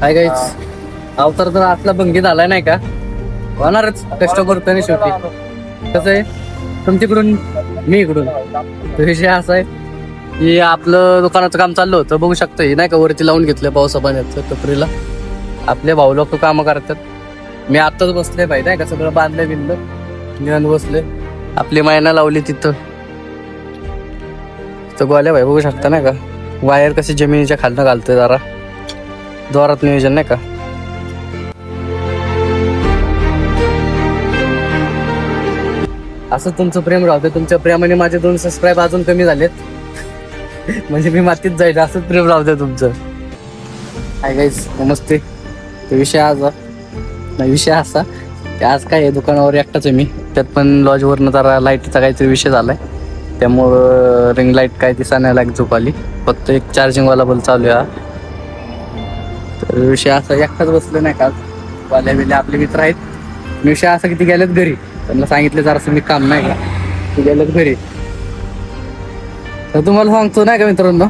काय काहीच अवतार तर आतला भंगीत आलाय नाही का, होणारच. कष्ट करतोय ना शेवटी. कसं आहे, तुमच्याकडून मी इकडून. तो विषय असा आहे की आपलं दुकानाचं काम चाललं होतं, बघू शकतो हे नाही का, वरती लावून घेतलं पावसा पाण्याचं टपरीला. आपले भाऊ लोक कामं करतात. मी आत्ताच बसले पाहिजे नाही का, सगळं बांधलं बिंदलं निवांत बसले. आपली मायना लावली तिथं गोल्या भाई बघू शकता नाही का, वायर कशी जमिनीच्या खालनं घालतोय जरा जोरात नियोजन नाही का. असं तुमचं प्रेम राहतं. तुमच्या प्रेमाने माझे 2 सबस्क्राईब अजून कमी झालेत. म्हणजे मी मातीत जाईल, असंच प्रेम राहतं तुमचं. हाय गाईज, नमस्ते. तो विषय असा की आज काय आहे, दुकानावर एकटाच आहे मी. त्यात पण लॉजवरनं जरा लाईटचा काहीतरी विषय झालाय, त्यामुळं रिंग लाईट काय दिसा नाही लाईट झोप आली. फक्त एक चार्जिंगवाला बल्ब चालू आहे. तर विषय असा, एकटाच बसलो नाही का. वाल्या बिल्या आपले मित्र आहेत. विषय असा की ती गेल्यात घरी. त्यांना सांगितलं जरासं मी काम नाही का, ती गेल्यात घरी. तर तुम्हाला सांगतो नाही का मित्रांनो,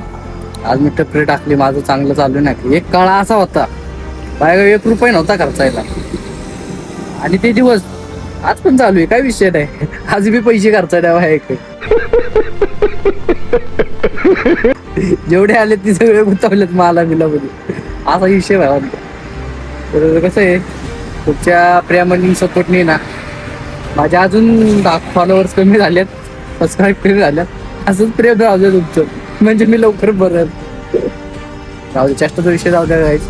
आज मी टपरी टाकली, माझं चांगलं चालू नाही. एक काळा असा होता माझ्याकडे 1 रुपया नव्हता खर्चायला, आणि ते दिवस आज पण चालू आहे. काय विषय नाही, आज मी पैसे खर्चायला आहे. जेवढे आले ते सगळे गुंतवलेत मला बिलामध्ये, असा विषय भावा. तर कसं आहे, तुमच्या प्रेमाने सपोर्टने ना माझ्या अजून 10 फॉलोअर्स कमी झालेत, सबस्क्राईब कमी झाल्यात. असंच प्रेम राहू दे तुमचं, म्हणजे मी लवकर बरं राहू दे. चेष्टाचा विषय जाऊ द्या गाईज.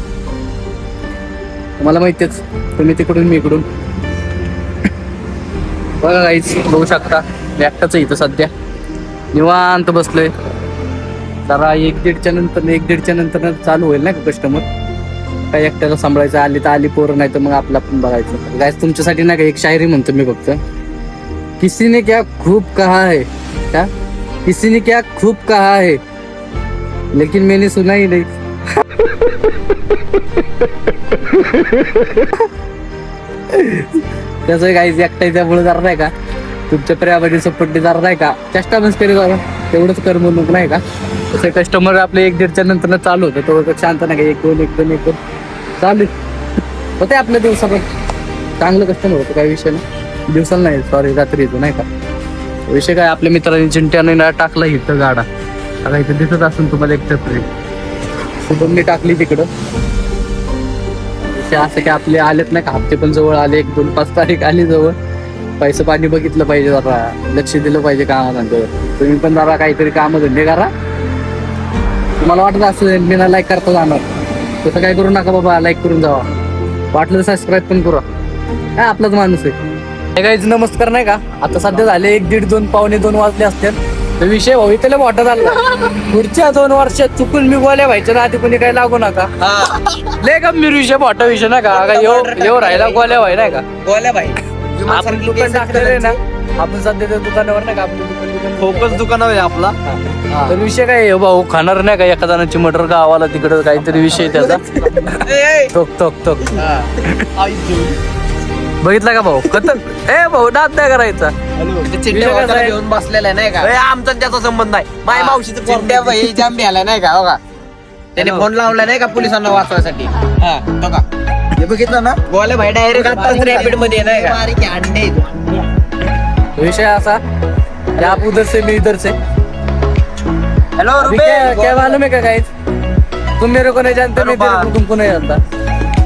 तुम्हाला माहितीच, तुम्ही तिकडून मी इकडून. बघा गाईज, बघू शकता एकटाच इथं सध्या निवांत बसलोय. जरा 1-1.5च्या नंतर चालू होईल नाही का कस्टमर. काय एकट्याला सांभाळायचं, आली तर आली पोरं, नाही तर मग आपलं आपण बघायचं. गाईज तुमच्यासाठी नाही का एक शायरी म्हणतो मी फक्त. किसी ने क्या खूब कहा है, क्या किसी ने क्या खूब कहा है, लेकिन मैंने सुना ही नहीं. त्याचं काहीच एकटा त्यामुळे जरा नाही का, तुमच्या प्रेमाने सपोर्टने जरा नाही का चेष्टा मस्करी जरा तेवढंच कर म्हणून नाही का. तसं कस्टमर आपले 1-1.5च्या नंतर चालू होतं, तो शांत नाही का, 1-2 चालू होते आपल्या दिवसाला. चांगलं कस्टमर होतं, काही विषय नाही. दिवसाला नाही, सॉरी रात्री येतो नाही का. विषय काय, आपल्या मित्रांनी चिंट्याने टाकला इथं गाडा. आता इथं दिसत असून तुम्हाला एक टपरी शुभमने टाकली तिकडं. विषय असं की आपले आलेत नाही का, हप्ते पण जवळ आले. 1-2-5 तारीख आली जवळ. पैसे पाणी बघितलं पाहिजे, जरा लक्ष दिलं पाहिजे कामानंतर. तुम्ही पण जरा काहीतरी काम धंदे करा. तुम्हाला वाटत असं मी ना लाईक करता जाणार, तसं काय करू नका बाबा. लाईक करून जावा, वाटलं तर सबस्क्राईब पण करा. काय आपलाच माणूस आहे. काहीच नमस्कार नाही का. आता सध्या झाले 1-1.5-2 पावणे 2 वाजले असतील. तर विषय भाऊ इथं मोठा झाला. पुढच्या 2 वर्षात चुकून मी गोल्या व्हायच्या ना आधी कोणी काही लागू नका. लय गंभीर विषय, मोठा विषय नाही का. येऊ राहिला गोल्या व्हाय नाही का. गोल्या भाई आपण दुकान टाकलेलं ना, आपण सध्या त्या दुकानावर नाही का, आपलं दुकान फोकस दुकानावर आहे आपला. तर विषय काय भाऊ, खाणार नाही का एका जणांची मटर गावाला तिकडं काहीतरी विषय त्याचा. टोक बघितला का भाऊ, भाऊ नाद नाही करायचा. घेऊन बसलेला नाही का, आमचा त्याचा संबंध नाही. माय मावशीचं चिंट्या भाई जाम आलाय नाही का. बघा त्याने फोन लावला नाही का पोलिसांना वाचवायसाठी. तो का हे बघितलं ना, गोल्या भाई डायरेक्ट आताच रॅपिड मध्ये नाही का. अंडे विषय असा कि आप उधर से मैं इधर से. हेलो क्या मालूम है क्या गाइस, तुम मेरे को नहीं जानते, मैं तेरे को तुमको नहीं जानता.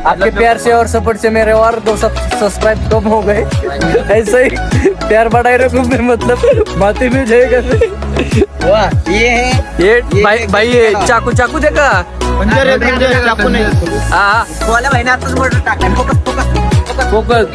आपके प्यार से और सपोर्ट से मेरे और 2 सब्सक्राइब कम हो गए. ऐसे ही प्यार बढ़ाए रखो, मैं मतलब बातें में जाएगा. ये भाई ये चाकू देखा. हाँ गोल्या भाईने आताच मर्डर टाकलाय. फोकस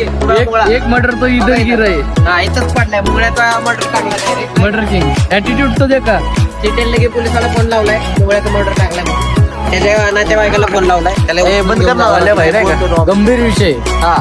एक मर्डर तो इधर गिर रहे. इथंच पडलाय मुंगळ्याचा मर्डर टाकला. मर्डर किंग एटीट्यूड तो देखा. चिंट्याने लगे पोलिसाला फोन लावलाय, मुंगळ्याचा मर्डर टाकलाय. त्याच्या नातेवाईकाला फोन लावलाय, त्याला बंद कर ना भाई नाही का, गंभीर विषय. हा